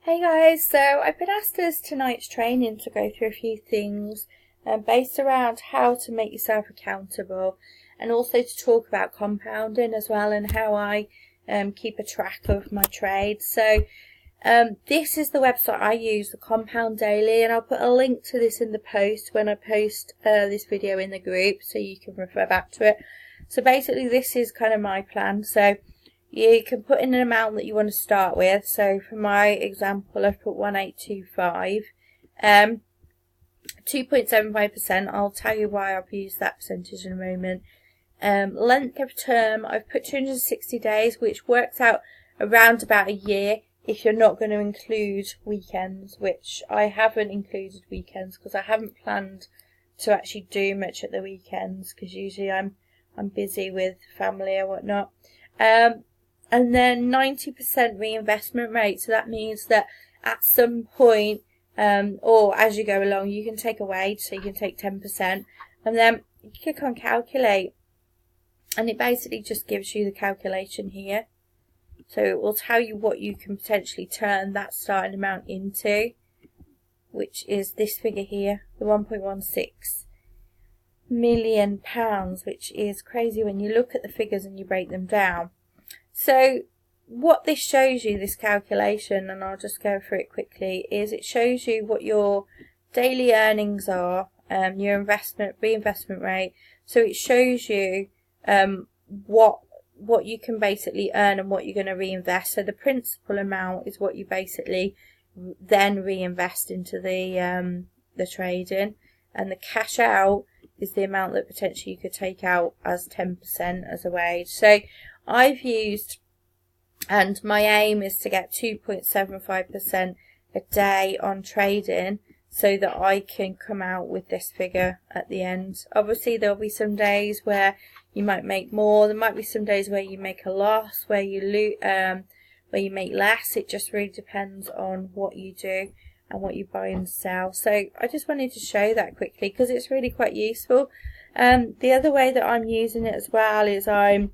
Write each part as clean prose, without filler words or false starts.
Hey guys, so I've been asked as tonight's training to go through a few things based around how to make yourself accountable, and also to talk about compounding as well, and how I keep a track of my trades. So this is the website I use, the Compound Daily, and I'll put a link to this in the post when I post this video in the group, so you can refer back to it. So basically this is kind of my plan. So you can put in an amount that you want to start with. So for my example, I've put 1825, 2.75%. I'll tell you why I've used that percentage in a moment. Length of term, I've put 260 days, which works out around about a year if you're not going to include weekends, which I haven't included weekends because I haven't planned to actually do much at the weekends, because usually I'm busy with family or whatnot. And then 90% reinvestment rate. So that means that at some point, or as you go along, you can take away. So you can take 10%. And then you click on calculate. And it basically just gives you the calculation here. So it will tell you what you can potentially turn that starting amount into, which is this figure here, the £1.16 million, which is crazy when you look at the figures and you break them down. So what this shows you, this calculation, and I'll just go through it quickly, is it shows you what your daily earnings are, your reinvestment rate. So it shows you what you can basically earn and what you're going to reinvest. So the principal amount is what you basically then reinvest into the trading, and the cash out is the amount that potentially you could take out as 10% as a wage. So I've used, and my aim is to get 2.75% a day on trading, so that I can come out with this figure at the end. Obviously there'll be some days where you might make more, there might be some days where you make a loss, where you make less. It just really depends on what you do and what you buy and sell. So I just wanted to show that quickly because it's really quite useful. The other way that I'm using it as well is I'm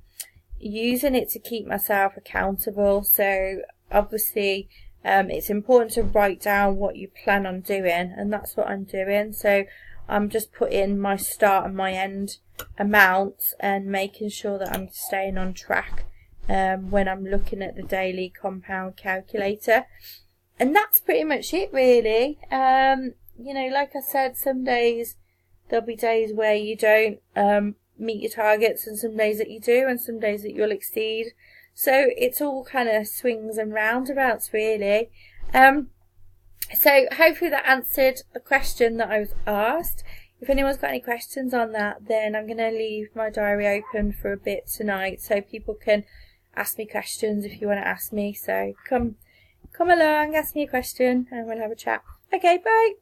using it to keep myself accountable. So obviously it's important to write down what you plan on doing, and that's what I'm doing. So I'm just putting my start and my end amounts and making sure that I'm staying on track when I'm looking at the daily compound calculator. And that's pretty much it really. You know, like I said, some days there'll be days where you don't meet your targets, and some days that you do, and some days that you'll exceed. So it's all kind of swings and roundabouts really. So hopefully that answered the question that I was asked. If anyone's got any questions on that, then I'm going to leave my diary open for a bit tonight, so people can ask me questions if you want to ask me. So come along, ask me a question, and we'll have a chat. Okay, bye.